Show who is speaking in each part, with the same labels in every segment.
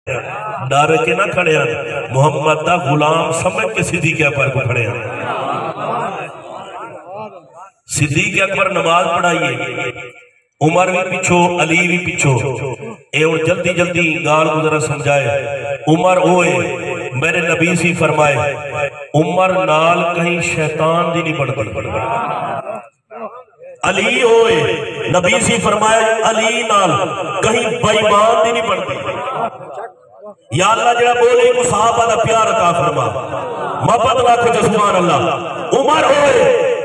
Speaker 1: ڈر کے نہ کھڑے ہیں، محمد دا غلام سمجھ کے صدیق اکبر کو کھڑے ہیں۔ صدیق اکبر نماز پڑھائیے، عمر بھی پیچھو، علی بھی پیچھو، اے اور جلدی جلدی گال گزرا سمجھائے۔ عمر ہوئے میرے نبی سی فرمائے عمر نال کہیں شیطان دی نہیں بڑھتی۔ علی ہوئے نبی سی فرمائے علی نال کہیں بائیمان دی نہیں بڑھتی۔ یا اللہ جڑا بولے کو صحابہ دا پیار عطا فرما، محبت لاکھو جسمان اللہ۔ عمر ہوئے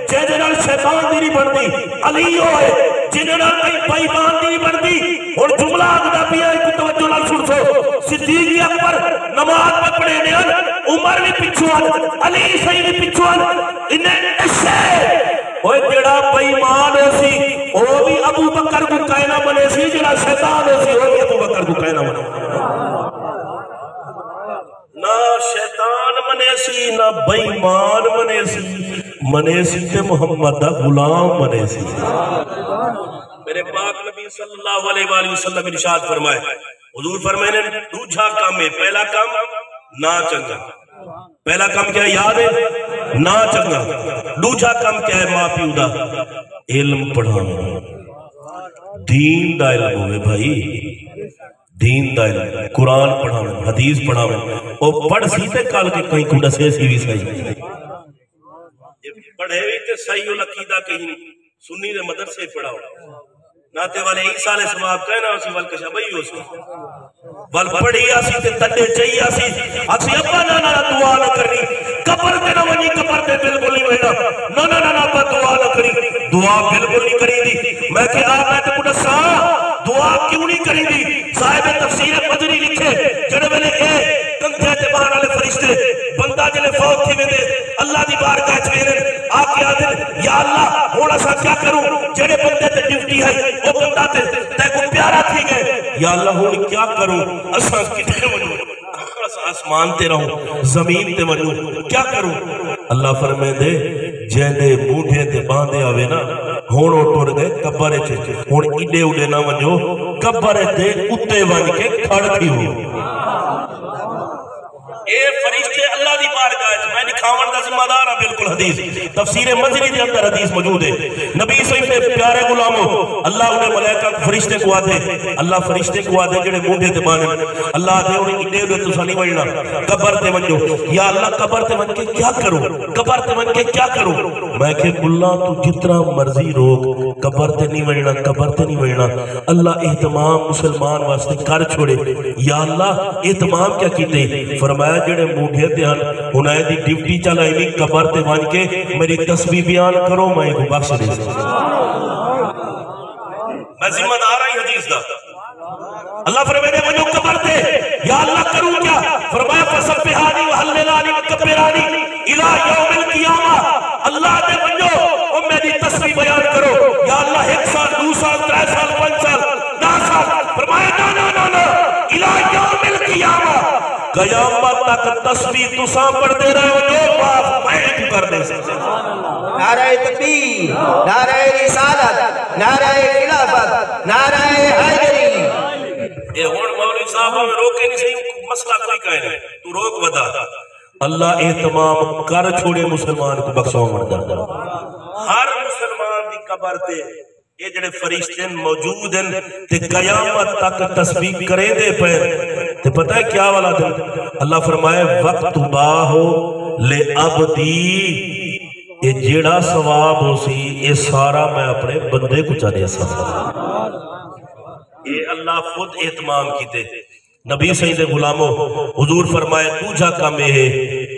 Speaker 1: جنہاں نال شیطان دی نہیں بڑھتی، علی ہوئے جنہاں نال کہیں بائیمان دی نہیں بڑھتی۔ اور جملہ آگدہ پیا ایک توجہ لال سن سو، صدیق اکبر نماز میں پڑھے نیان، عمر بھی پچھوان، علی صحیح بھی پچھوان، انہیں نشے اوہ جڑا بائیمان ہو سی وہ بھی ابو بکر کو کہنا منے سی، جڑا شیطان ہو سی وہ بھی ابو بکر کو کہنا منے نہ شیطان منے سی نہ بائیمان منے سی تے محمد دا غلام منے سی۔ میرے پاک نبی صلی اللہ علیہ وآلہ وسلم ارشاد فرمائے، حضور فرمائے نے دوجھا کام ہے، پہلا کام نہ چنگا، پہلا کام کیا ہے یاد ہے نہ چنگا، دوجھا کام کیا ہے ماں پیو دا علم پڑھانا، دین دا علم ہوئے بھائی، دین دا علم، قرآن پڑھانا، حدیث پڑھانا، وہ پڑھ سیتے کال کے کہیں کھوڑا سے سی بھی صحیح پڑھے ہوئی تے صحیح العقیدہ کہیں سنی دے مدرسے پڑھاؤ ناتے والے عیسیٰ علیہ السلام کہنا اسی والکشہ بھئی ہو سی وال پڑھی آسی تے تڈے چاہیے آسی اسی ابا نانا دعا نہ کرنی قبر تے نہ ونی قبر تے بالکل نہیں وینا نانا ابا دعا نہ کری دعا بالکل نہیں کری دی میں کہ آپ میں تے کڑا سا دعا کیوں نہیں کری دی صاحب تفسیر مدنی لکھے جڑے ویلے اے کنجے تے باہر والے فرشتے بندہ جلے فوت تھی ویندے اللہ دی بارگاہ چ ویندے آکے آدھے یا اللہ ہونا سا کیا کروں جڑے بندے تے ڈیوٹی ہے وہ بندہ تے کو پیارا تھی گئے یا اللہ ہوں کیا کروں اساں کتنے ونوں آسمان تے رہوں زمین تے ونوں کیا کروں اللہ فرمائے دے جیندے موڈھے تے باندھے آوے نا ہونو ٹوڑ گئے قبر چے ہون ایڈے اڑے نہ ونجو قبر تے اتے ون کے کھڑ تھی ہو اے فرشتے اللہ دی بارگاہ میں دکھاون دا ذمہ دار ہوں بالکل حدیث تفسیر منزلی دے اندر حدیث موجود ہے نبی صحیح پہ پیارے غلاموں اللہ انہیں ملائکہ فرشتے کو آدھے اللہ فرشتے کو آدھے جڑے موڈے تے بانے اللہ آدھے انہیں انہیں انہیں تو سانی وڑنا قبر تے ونجو یا اللہ قبر تے ون کے کیا کروں قبر تے ون کے کیا کروں میں کہ اللہ تو جتنا مرضی روک قبر تے نہیں وڑنا قبر تے نہیں وڑنا اللہ اہتمام مسلمان واسطے کر چھوڑے یا اللہ اہتمام کیا کیتے فرمایا جڑے موڈھے تے ہن انہیں دی ڈیوٹی چلائی نہیں قبر تے ون کے میری تسبیح بیان کرو میں کو بخش دے میں ذمہ دار آئی حدیث دا اللہ فرمائے وجو قبر تے یا اللہ کروں کیا فرمایا فسبحانی وحللانی وکبرانی الہ یوم القیامہ اللہ دے وجو او میری تسبیح بیان کرو یا اللہ 1 سال 2 سال 3 سال 5 سال 10 سال فرمایا نا الہ یوم القیامہ قیامت تک تسبیح تساں پڑھ دے رہے ہو جو باپ میں تو کر دے سکتے
Speaker 2: نعرہ تکبیر نعرہ رسالت نعرہ خلافت نعرہ حیدری
Speaker 1: اے ہون مولوی صاحب میں روکے نہیں صحیح مسئلہ کوئی کہنے تو روک ودا اللہ اہتمام کر چھوڑے مسلمان کو بخشو مردہ ہر مسلمان دی قبر تے یہ جڑے فرشتے موجود ہیں تے قیامت تک تسبیح کریں دے پیر تے پتہ ہے کیا والا دن اللہ فرمائے وقت باہو لے عبدی یہ جڑا ثواب ہو سی یہ سارا میں اپنے بندے کو چاہے سا یہ اللہ خود اہتمام کیتے نبی سید غلاموں حضور فرمائے دوجھا کام یہ ہے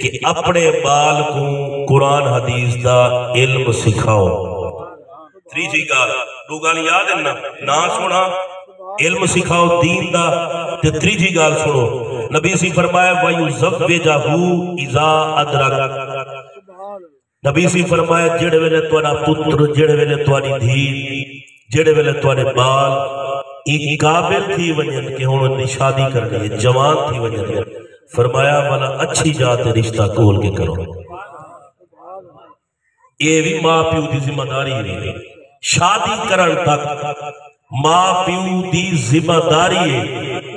Speaker 1: کہ اپنے بال کو قرآن حدیث دا علم سکھاؤ تریجی گال دو گال یاد ہے نا سونا علم سکھاؤ دین دا تے تریجی گال سنو نبی سی فرمائے وَيُزَوِّجَهُ إِذَا أَدْرَكَ نبی سی فرمائے جڑے ویلے توانا پتر جڑے ویلے توانی دھی جڑے ویلے توانے بال ایک قابل تھی ونین کہ ہون اندی شادی کرنی ہے جوان تھی ونین فرمایا والا اچھی جاتے رشتہ کول کے کرو یہ بھی ماں پیو دی ذمہ داری ہے شادی کرن تک ماں پیو دی ذمہ داری ہے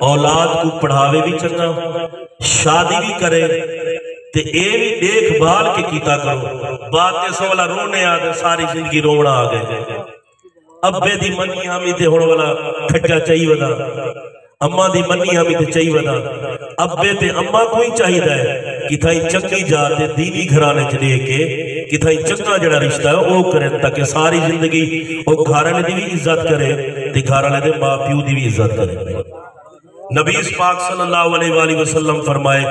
Speaker 1: اولاد کو پڑھاوے بھی چنگا شادی بھی کرے تے اے بھی دیکھ بھال کے کیتا کرو باتیں سولا رونے آدھے ساری زندگی رونا آگئے ابے دی منی ہمی تے ہونے والا کھٹا چاہی ودا اماں دی منی ہمی تے چاہی ودا ابے تے اماں کوئی چاہی دا ہے کہ تھائی چنگی جاتے دینی گھرانے چلے کے کہ تھائی چنگا جڑا رشتہ ہے وہ کریں تاکہ ساری زندگی وہ گھرانے دی بھی عزت کرے تے گھرانے دے ماں پیو دی بھی عزت کرے نبی پاک صلی اللہ علیہ وآلہ وسلم فرمائے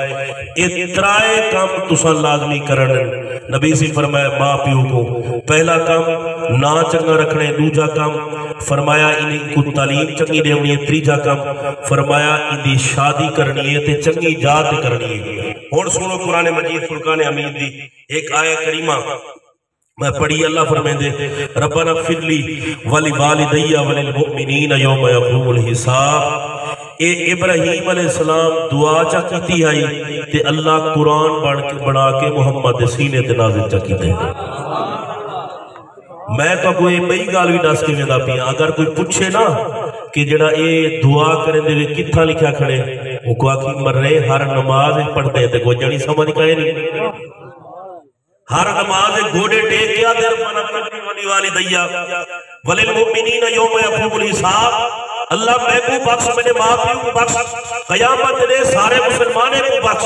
Speaker 1: اترائے کام تسان لازمی کرن نبی سے فرمائے ماں پیو کو پہلا کام نا چنگا رکھنے دوجا کام فرمایا انہیں کو تعلیم چنگی دیونی ہے تریجا کام فرمایا انہیں شادی کرنی ہے تے چنگی جات کرنی ہے اور سنو قرآن مجید فرقان حمید دی ایک آیہ کریمہ میں پڑھی اللہ فرمائے دے ربنا اغفر لی ولی والدی ولی المؤمنین یوم یقوم الحساب اے ابراہیم علیہ السلام دعا چا کیتی آئی تے اللہ قرآن بنا کے محمد سینے تے نازل چا کیتے ہیں میں تو کوئی بئی گال بھی ڈاس کے ویدہ پیا اگر کوئی پوچھے نا کہ جڑا اے دعا کریں دے وے کتھا لکھا کھڑے وہ کو آکی مر رہے ہر نماز پڑھتے تے کوئی جڑی سمجھ کہے نہیں ہر نماز گوڑے ٹیک کیا دے ربنا اغفر ولی والدی ولی المؤمنین یوم یقوم الحساب اللہ میں کو بخش میرے ماں پیو کو بخش قیامت دے سارے مسلمانے کو بخش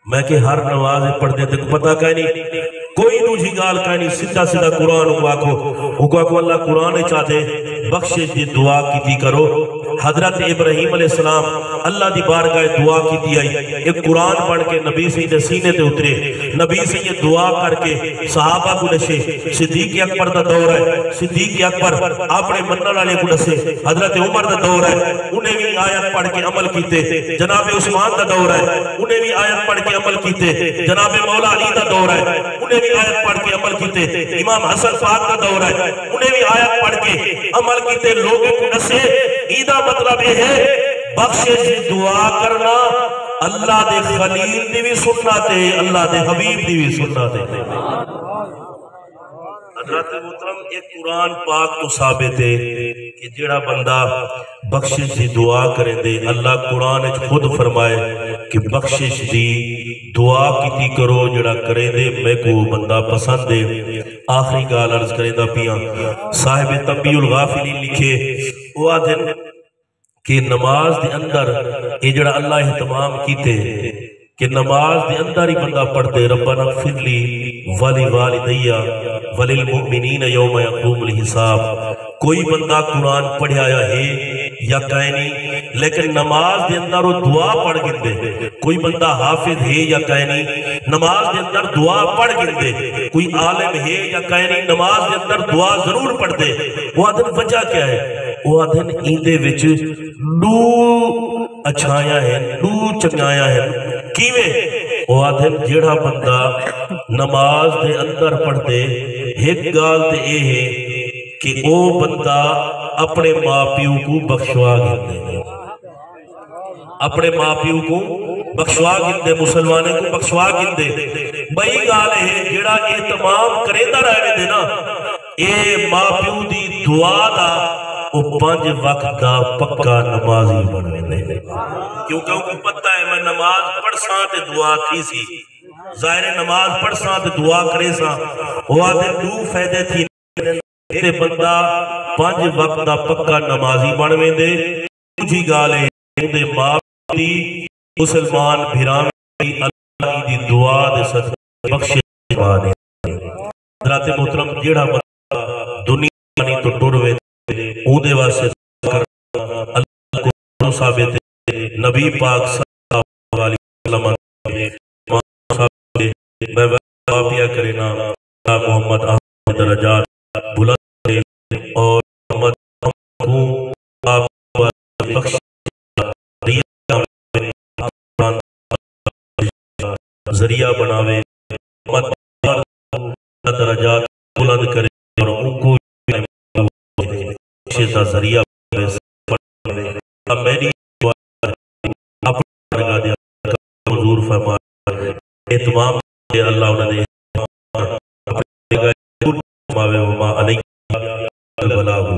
Speaker 1: میں کہ ہر نماز پڑھ دیتے کو پتہ کہہ نہیں کوئی دوجی گال کہہ نہیں سیدھا سیدھا قرآن اگوا کو اللہ قرآن چاہتے بخشش دی دعا کی تھی کرو حضرت ابراہیم علیہ السلام اللہ دی بارگاہ دعا کی تھی آئی ایک قرآن پڑھ کے نبی سے یہ سینے تے اترے نبی سے یہ دعا کر کے صحابہ کو نشے صدیق اکبر دا دور ہے صدیق اکبر اپنے منن والے کو نشے حضرت عمر دا دور ہے انہیں بھی آیت پڑھ کے عمل کیتے جناب عثمان دا دور ہے انہیں بھی آیت پڑھ کے عمل کیتے جناب مولا علی دا دور ہے انہیں بھی آیت پڑھ کے عمل کیتے امام حسن پاک دا دور ہے انہیں بھی آیت پڑھ کے عمل کیتے لوگوں کو نشے ایدہ مطلب یہ ہے بخشش دعا کرنا اللہ دے خلیل دی بھی سننا تے اللہ دے حبیب دی بھی سننا تے حضرت محترم ایک قرآن پاک تو ثابت ہے کہ جڑا بندہ بخشش دی دعا کرے دے اللہ قرآن خود فرمائے کہ بخشش دی دعا کیتی کرو جڑا کرے دے میں کو بندہ پسند دے آخری گال عرض کرے دا پیاں صاحب تنبیہ الغافلین لکھے وہ آدھن کہ نماز دے اندر یہ جڑا اللہ اہتمام کیتے کہ نماز دے اندر ہی بندہ پڑھتے ربنا اغفر لی ولی والدی ولی المؤمنین یوم یقوم الحساب کوئی بندہ قرآن پڑھے آیا ہے یا کہیں نہیں لیکن نماز دے اندر وہ دعا پڑھ گندے کوئی بندہ حافظ ہے یا کہیں نہیں نماز دے اندر دعا پڑھ گندے کوئی عالم ہے یا کہیں نہیں نماز دے اندر دعا ضرور پڑھ دے وہ آدھن وجہ کیا ہے وہ آدھن ایندے وچ لو اچھایا ہے لو چنگایا ہے کیویں وہ آدھن جڑا بندہ نماز دے اندر پڑھ دے ایک گال تے اے ہے کہ او بندہ اپنے ماں پیو کو بخشوا گندے اپنے ماں پیو کو بخشوا گندے مسلمانے کو بخشوا گندے بئی گال ہے جڑا اہتمام کرے دا رہے دے نا اے ماں پیو دی دعا دا وہ 5 وقت دا پکا نمازی بنوے دے کیونکہ ان کو پتہ ہے میں نماز پڑھ ساں تے دعا تھی سی ظاہر نماز پڑھ ساں تے دعا کرے ساں وہ آدھے 2 فیدے تھی تے بندہ 5 وقت دا پکا نمازی بنوے دے تجھی گالے دے ماں دی مسلمان بھرام دی اللہ دی دعا دے صدقے بخشے بانے حضرت محترم جیڑا بندہ دنیا نہیں تو ٹروے اودے واسے کرنا اللہ کو ثابت ہے نبی پاک صلی اللہ علیہ وسلم میں واپیا کرنا محمد احمد درجات بلند اور محمد کو آپ بخش ذریعہ بناوے محمد درجات بلند کرے اور ان کو شیطہ ذریعہ میری اپنا رگا دیا حضور فرمائے اہتمام دے اللہ انہوں نے اپنے گئے وما علیہ البلاغ